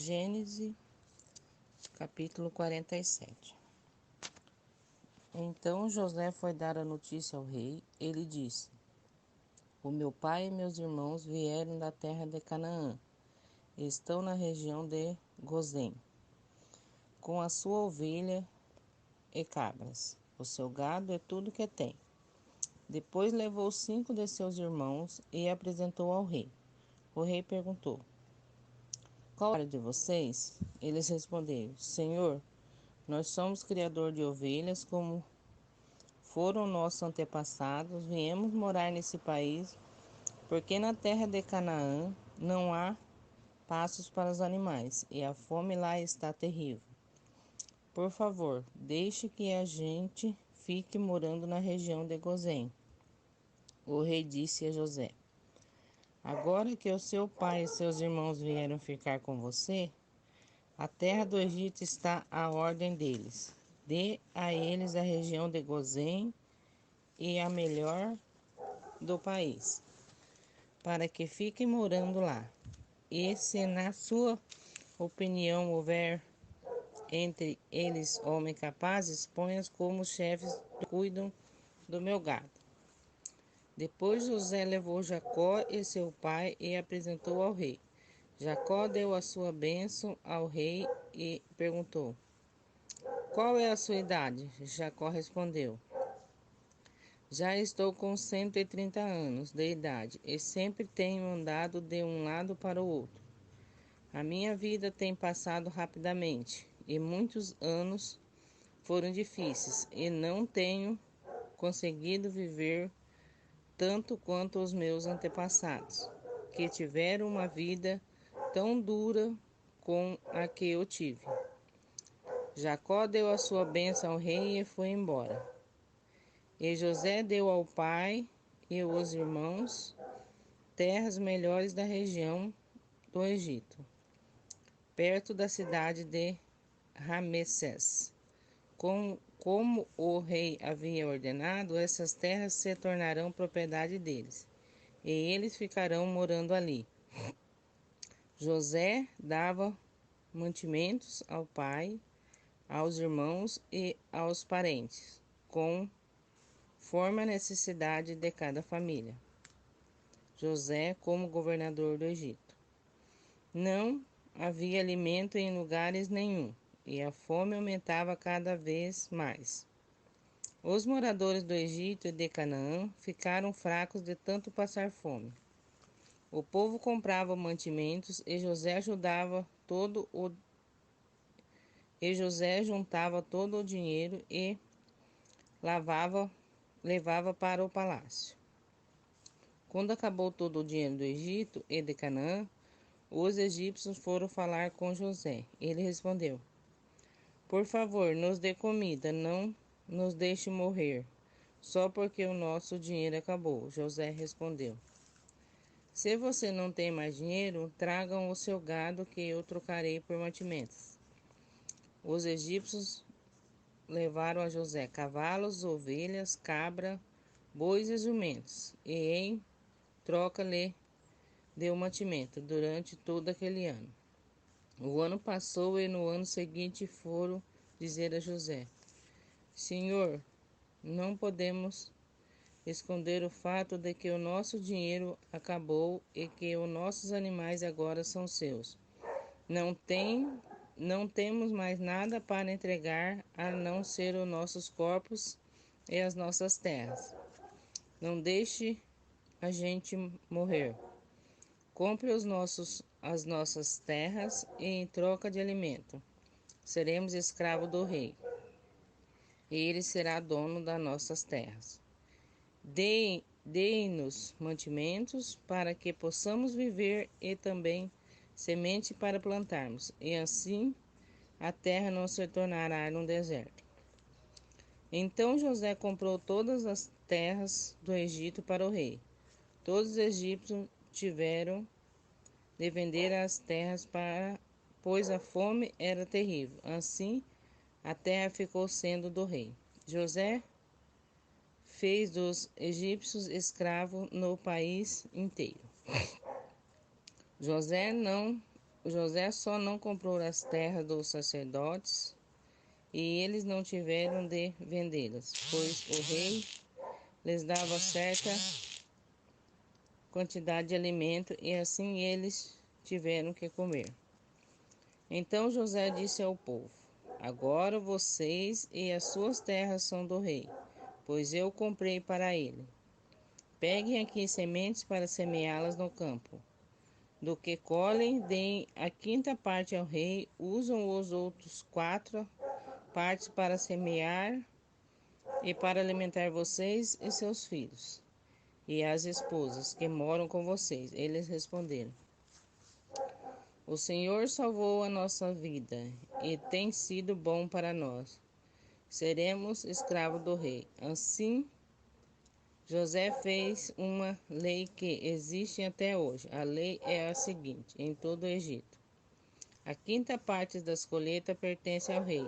Gênesis, capítulo 47. Então José foi dar a notícia ao rei. Ele disse: O meu pai e meus irmãos vieram da terra de Canaã. Estão na região de Gozém, com a sua ovelha e cabras. O seu gado é tudo que tem. Depois levou 5 de seus irmãos e apresentou ao rei. O rei perguntou: Qual é a de vocês? Eles responderam: Senhor, nós somos criador de ovelhas, como foram nossos antepassados. Viemos morar nesse país, porque na terra de Canaã não há pastos para os animais, e a fome lá está terrível. Por favor, deixe que a gente fique morando na região de Gozém. O rei disse a José: Agora que o seu pai e seus irmãos vieram ficar com você, a terra do Egito está à ordem deles. Dê a eles a região de Gozém e a melhor do país, para que fiquem morando lá. E se na sua opinião houver entre eles homens capazes, ponha-os como chefes que cuidam do meu gado. Depois José levou Jacó e seu pai e apresentou ao rei. Jacó deu a sua bênção ao rei e perguntou: Qual é a sua idade? Jacó respondeu: Já estou com 130 anos de idade e sempre tenho andado de um lado para o outro. A minha vida tem passado rapidamente e muitos anos foram difíceis e não tenho conseguido viver tanto quanto os meus antepassados, que tiveram uma vida tão dura como a que eu tive. Jacó deu a sua bênção ao rei e foi embora. E José deu ao pai e aos irmãos terras melhores da região do Egito, perto da cidade de Ramessés. Como o rei havia ordenado, essas terras se tornarão propriedade deles, e eles ficarão morando ali. José dava mantimentos ao pai, aos irmãos e aos parentes, conforme a necessidade de cada família. José como governador do Egito. Não havia alimento em lugares nenhum, e a fome aumentava cada vez mais. Os moradores do Egito e de Canaã ficaram fracos de tanto passar fome. O povo comprava mantimentos e José juntava todo o dinheiro e levava para o palácio. Quando acabou todo o dinheiro do Egito e de Canaã, os egípcios foram falar com José. Ele respondeu: Por favor, nos dê comida, não nos deixe morrer, só porque o nosso dinheiro acabou. José respondeu: Se você não tem mais dinheiro, tragam o seu gado que eu trocarei por mantimentos. Os egípcios levaram a José cavalos, ovelhas, cabra, bois e jumentos, e em troca lhe deu mantimento durante todo aquele ano. O ano passou e no ano seguinte foram dizer a José: Senhor, não podemos esconder o fato de que o nosso dinheiro acabou e que os nossos animais agora são seus. Não temos mais nada para entregar a não ser os nossos corpos e as nossas terras. Não deixe a gente morrer. Compre as nossas terras e em troca de alimento, seremos escravos do rei, e ele será dono das nossas terras. Dê-nos mantimentos para que possamos viver e também semente para plantarmos, e assim a terra não se tornará um deserto. Então José comprou todas as terras do Egito para o rei. Todos os egípcios tiveram de vender as terras pois a fome era terrível. Assim, a terra ficou sendo do rei. José fez dos egípcios escravos no país inteiro. José não José só não comprou as terras dos sacerdotes, e eles não tiveram de vendê-las, pois o rei lhes dava certa quantidade de alimento, e assim eles tiveram que comer. Então José disse ao povo: Agora vocês e as suas terras são do rei, pois eu comprei para ele. Peguem aqui sementes para semeá-las no campo. Do que colhem, deem a quinta parte ao rei, usam os outros 4 partes para semear e para alimentar vocês e seus filhos, e as esposas que moram com vocês. Eles responderam: O Senhor salvou a nossa vida e tem sido bom para nós. Seremos escravos do rei. Assim, José fez uma lei que existe até hoje. A lei é a seguinte: em todo o Egito, a quinta parte das colheitas pertence ao rei.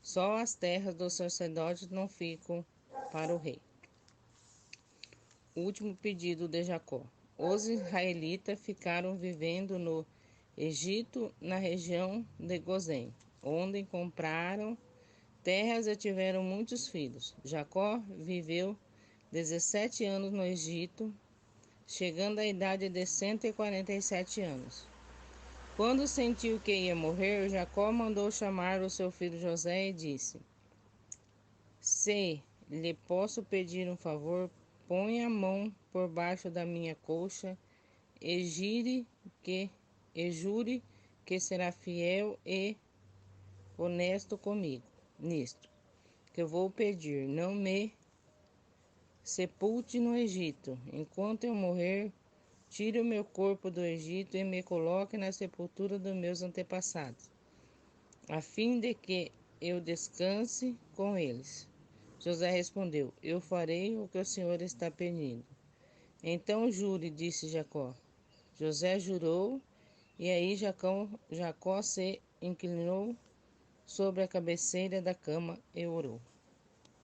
Só as terras dos sacerdotes não ficam para o rei. Último pedido de Jacó. Os israelitas ficaram vivendo no Egito, na região de Gozém, onde compraram terras e tiveram muitos filhos. Jacó viveu 17 anos no Egito, chegando à idade de 147 anos. Quando sentiu que ia morrer, Jacó mandou chamar o seu filho José e disse: Se lhe posso pedir um favor, põe a mão por baixo da minha coxa e jure que será fiel e honesto comigo nisto que eu vou pedir. Não me sepulte no Egito. Enquanto eu morrer, tire o meu corpo do Egito e me coloque na sepultura dos meus antepassados, a fim de que eu descanse com eles. José respondeu: Eu farei o que o Senhor está pedindo. Então jure, disse Jacó. José jurou, e aí Jacó se inclinou sobre a cabeceira da cama e orou.